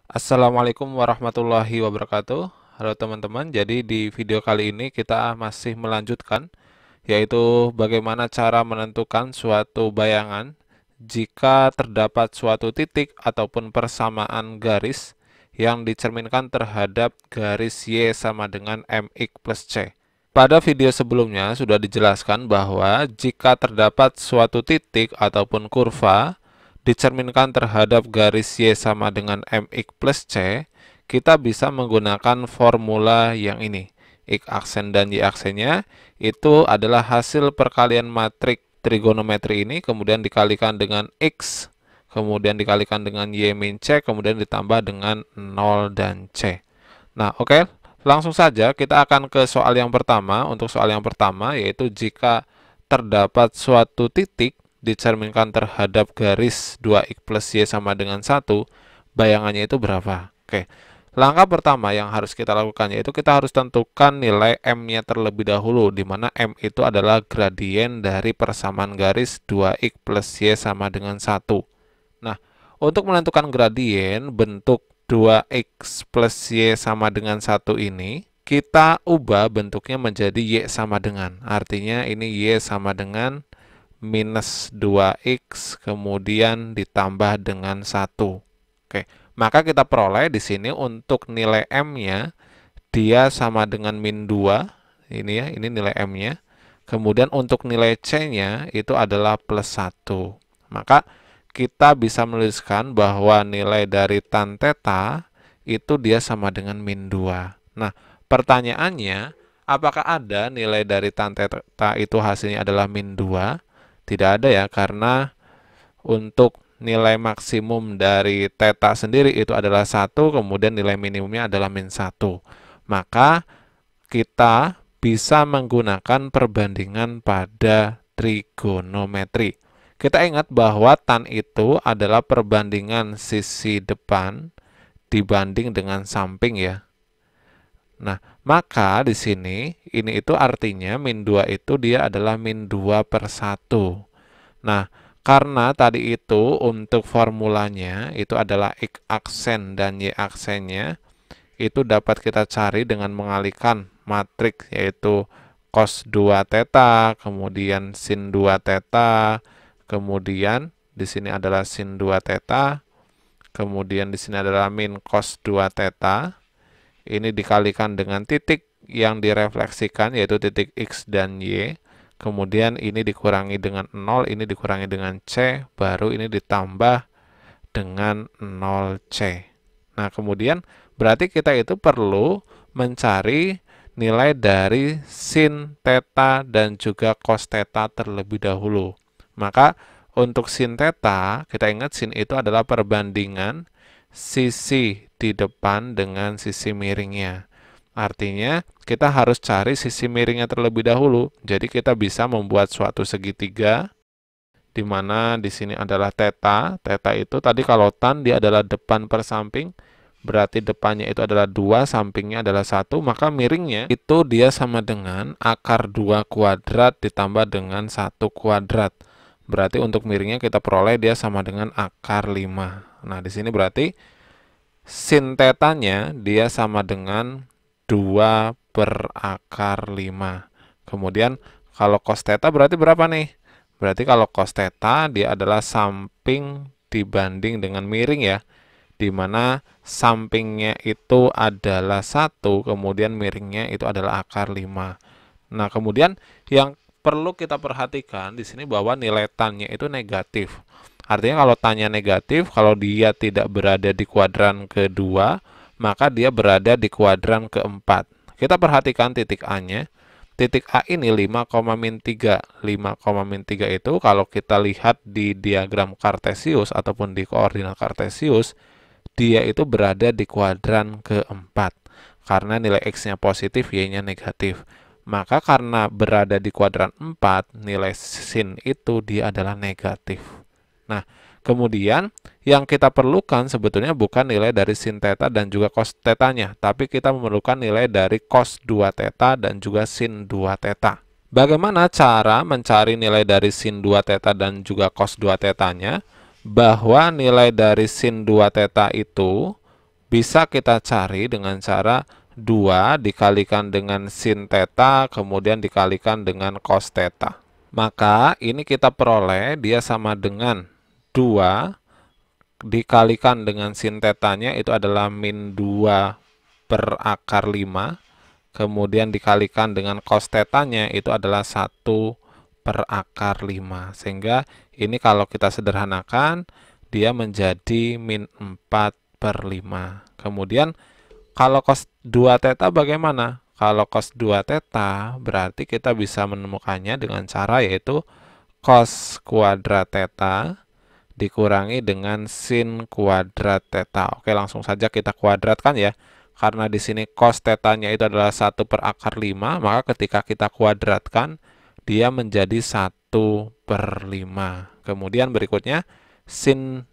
Assalamualaikum warahmatullahi wabarakatuh. Halo teman-teman, jadi di video kali ini kita masih melanjutkan, yaitu bagaimana cara menentukan suatu bayangan jika terdapat suatu titik ataupun persamaan garis yang dicerminkan terhadap garis Y sama dengan MX plus C. Pada video sebelumnya sudah dijelaskan bahwa jika terdapat suatu titik ataupun kurva dicerminkan terhadap garis Y sama dengan MX plus C, kita bisa menggunakan formula yang ini. X aksen dan Y aksennya itu adalah hasil perkalian matrik trigonometri ini, kemudian dikalikan dengan X, kemudian dikalikan dengan Y min C, kemudian ditambah dengan 0 dan C. Nah, oke, langsung saja kita akan ke soal yang pertama. Untuk soal yang pertama, yaitu jika terdapat suatu titik dicerminkan terhadap garis 2x plus y sama dengan 1, bayangannya itu berapa? Oke, langkah pertama yang harus kita lakukan yaitu kita harus tentukan nilai m-nya terlebih dahulu, di mana m itu adalah gradien dari persamaan garis 2x plus y sama dengan 1. Nah, untuk menentukan gradien bentuk 2x plus y sama dengan 1 ini, kita ubah bentuknya menjadi y sama dengan. Artinya ini y sama dengan minus 2x kemudian ditambah dengan 1. Oke, maka kita peroleh di sini untuk nilai m-nya dia sama dengan min 2. Ini ya, ini nilai m-nya. Kemudian untuk nilai c-nya itu adalah plus 1. Maka kita bisa menuliskan bahwa nilai dari tan theta itu dia sama dengan min 2. Nah, pertanyaannya, apakah ada nilai dari tan theta itu hasilnya adalah min 2? Tidak ada ya, karena untuk nilai maksimum dari theta sendiri itu adalah 1, kemudian nilai minimumnya adalah min 1. Maka kita bisa menggunakan perbandingan pada trigonometri. Kita ingat bahwa tan itu adalah perbandingan sisi depan dibanding dengan samping ya. Nah, maka di sini ini itu artinya min 2 itu dia adalah min 2 per 1. Nah, karena tadi itu untuk formulanya itu adalah X aksen dan Y aksennya itu dapat kita cari dengan mengalihkan matriks, yaitu cos 2 theta, kemudian sin 2 theta, kemudian di sini adalah sin 2 theta, kemudian di sini adalah min cos 2 theta. Ini dikalikan dengan titik yang direfleksikan, yaitu titik X dan Y. Kemudian ini dikurangi dengan 0, ini dikurangi dengan C, baru ini ditambah dengan 0C. Nah, kemudian berarti kita itu perlu mencari nilai dari sin theta dan juga cos theta terlebih dahulu. Maka untuk sin theta, kita ingat sin itu adalah perbandingan sisi di depan dengan sisi miringnya. Artinya, kita harus cari sisi miringnya terlebih dahulu. Jadi kita bisa membuat suatu segitiga, di mana di sini adalah theta. Theta itu tadi kalau tan dia adalah depan per samping, berarti depannya itu adalah 2, sampingnya adalah 1, maka miringnya itu dia sama dengan akar 2 kuadrat ditambah dengan 1 kuadrat. Berarti untuk miringnya kita peroleh dia sama dengan akar 5. Nah, di sini berarti sin tetanya dia sama dengan 2 per akar 5. Kemudian kalau cos theta berarti berapa nih? Berarti kalau cos theta dia adalah samping dibanding dengan miring ya, di mana sampingnya itu adalah 1, kemudian miringnya itu adalah akar 5. Nah, kemudian yang perlu kita perhatikan di sini bahwa nilai tan-nya itu negatif. Artinya kalau tan-nya negatif, kalau dia tidak berada di kuadran kedua, maka dia berada di kuadran keempat. Kita perhatikan titik A-nya. Titik A ini 5,-3. 5,-3 itu kalau kita lihat di diagram kartesius ataupun di koordinat kartesius, dia itu berada di kuadran keempat. Karena nilai X-nya positif, Y-nya negatif. Maka karena berada di kuadran 4, nilai sin itu dia adalah negatif. Nah, kemudian yang kita perlukan sebetulnya bukan nilai dari sin theta dan juga cos theta-nya, tapi kita memerlukan nilai dari cos 2 theta dan juga sin 2 theta. Bagaimana cara mencari nilai dari sin 2 theta dan juga cos 2 theta-nya? Bahwa nilai dari sin 2 theta itu bisa kita cari dengan cara 2 dikalikan dengan sin theta, kemudian dikalikan dengan cos theta. Maka ini kita peroleh dia sama dengan 2 dikalikan dengan sin tetanya itu adalah min 2 per akar 5. Kemudian dikalikan dengan cos tetanya itu adalah 1 per akar 5. Sehingga ini kalau kita sederhanakan, dia menjadi min 4 per 5. Kemudian kalau cos 2 theta bagaimana? Kalau cos 2 theta berarti kita bisa menemukannya dengan cara yaitu cos kuadrat theta dikurangi dengan sin kuadrat theta. Oke, langsung saja kita kuadratkan ya. Karena di sini cos tetanya itu adalah 1 per akar 5, maka ketika kita kuadratkan, dia menjadi 1 per 5. Kemudian berikutnya, sin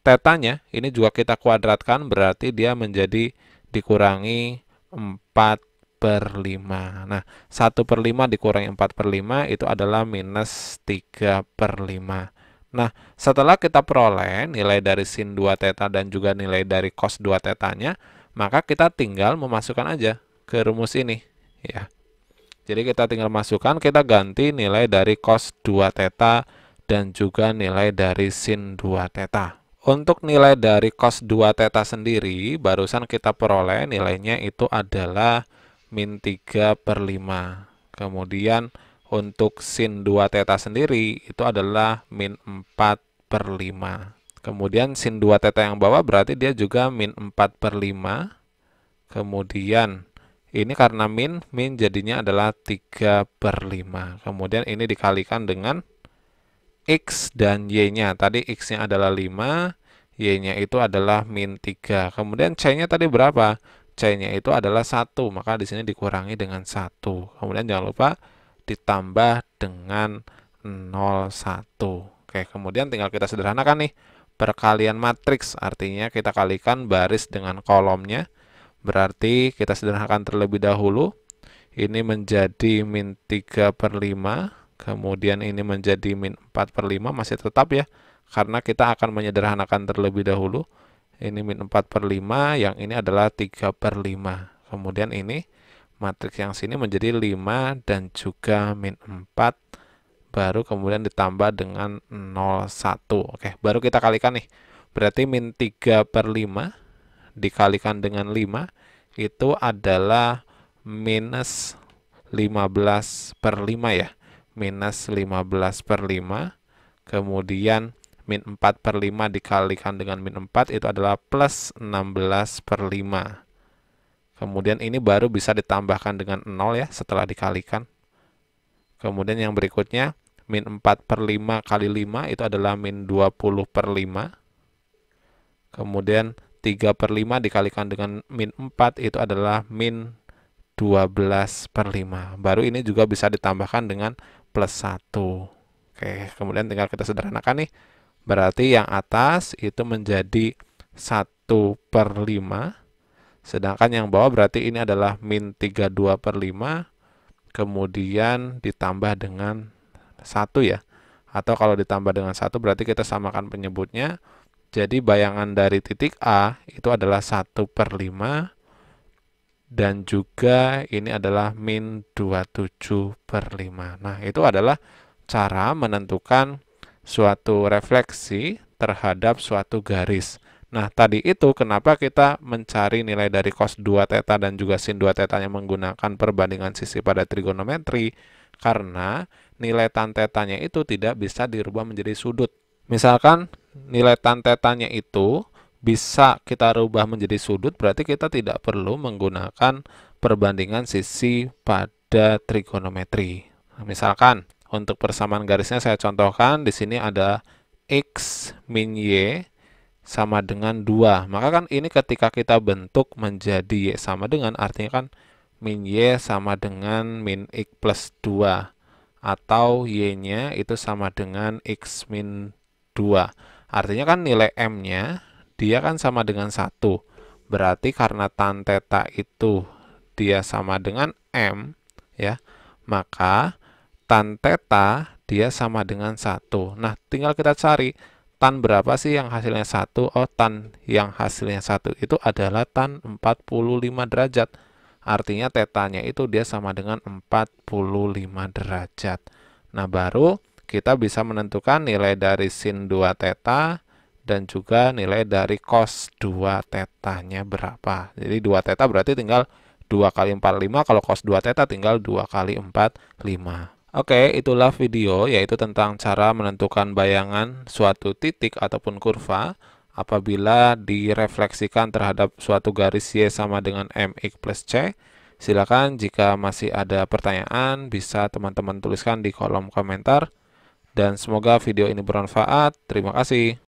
tetanya ini juga kita kuadratkan, berarti dia menjadi dikurangi 4 per 5. Nah, 1 per 5 dikurangi 4 per 5 itu adalah minus 3 per 5. Nah, setelah kita peroleh nilai dari sin 2 theta dan juga nilai dari cos 2 tetanya, maka kita tinggal memasukkan aja ke rumus ini. Ya. Jadi kita tinggal masukkan, kita ganti nilai dari cos 2 theta dan juga nilai dari sin 2 theta. Untuk nilai dari cos 2 theta sendiri, barusan kita peroleh nilainya itu adalah min 3 per 5. Kemudian untuk sin 2 theta sendiri itu adalah min 4 per 5. Kemudian sin 2 theta yang bawah berarti dia juga min 4 per 5. Kemudian ini karena min jadinya adalah 3 per 5. Kemudian ini dikalikan dengan X dan Y-nya. Tadi X-nya adalah 5, Y-nya itu adalah min 3. Kemudian C-nya tadi berapa? C-nya itu adalah 1, maka di sini dikurangi dengan 1. Kemudian jangan lupa ditambah dengan 0,1. Oke, kemudian tinggal kita sederhanakan nih. Perkalian matriks, artinya kita kalikan baris dengan kolomnya. Berarti kita sederhanakan terlebih dahulu. Ini menjadi min 3 per 5. Kemudian ini menjadi min 4 per 5. Masih tetap ya, karena kita akan menyederhanakan terlebih dahulu. Ini min 4 per 5, yang ini adalah 3 per 5. Kemudian ini, matriks yang sini menjadi 5 dan juga min 4, baru kemudian ditambah dengan 0,1. Oke, baru kita kalikan nih. Berarti min 3 per 5 dikalikan dengan 5, itu adalah minus 15 per 5 ya. Minus 15 per 5. Kemudian min 4 per 5 dikalikan dengan min 4 itu adalah plus 16 per 5. Kemudian ini baru bisa ditambahkan dengan 0 ya setelah dikalikan. Kemudian yang berikutnya, min 4 per 5 kali 5 itu adalah min 20 per 5. Kemudian 3 per 5 dikalikan dengan min 4 itu adalah min 12 per 5. Baru ini juga bisa ditambahkan dengan plus 1. Oke, kemudian tinggal kita sederhanakan nih. Berarti yang atas itu menjadi 1 per 5. Sedangkan yang bawah berarti ini adalah min 32 per 5. Kemudian ditambah dengan 1 ya. Atau kalau ditambah dengan 1 berarti kita samakan penyebutnya. Jadi bayangan dari titik A itu adalah 1 per 5. Dan juga ini adalah min 27 per 5. Nah, itu adalah cara menentukan suatu refleksi terhadap suatu garis. Nah, tadi itu kenapa kita mencari nilai dari cos 2 theta dan juga sin 2 tetanya menggunakan perbandingan sisi pada trigonometri, karena nilai tan tetanya itu tidak bisa dirubah menjadi sudut. Misalkan nilai tan tetanya itu bisa kita rubah menjadi sudut, berarti kita tidak perlu menggunakan perbandingan sisi pada trigonometri. Nah, misalkan untuk persamaan garisnya saya contohkan, di sini ada X min Y sama dengan 2. Maka kan ini ketika kita bentuk menjadi Y sama dengan, artinya kan min Y sama dengan min X plus 2. Atau Y-nya itu sama dengan X min 2. Artinya kan nilai M-nya, dia kan sama dengan 1. Berarti karena tan theta itu dia sama dengan M, ya, maka tan theta dia sama dengan 1. Nah, tinggal kita cari tan berapa sih yang hasilnya 1? Oh, tan yang hasilnya 1 itu adalah tan 45 derajat. Artinya tetanya itu dia sama dengan 45 derajat. Nah, baru kita bisa menentukan nilai dari sin 2 theta dan juga nilai dari cos 2 tetanya berapa. Jadi 2 theta berarti tinggal 2 kali 45, kalau cos 2 theta tinggal 2 kali 45. Oke, itulah video yaitu tentang cara menentukan bayangan suatu titik ataupun kurva apabila direfleksikan terhadap suatu garis Y sama dengan MX plus C. Silakan jika masih ada pertanyaan bisa teman-teman tuliskan di kolom komentar dan semoga video ini bermanfaat. Terima kasih.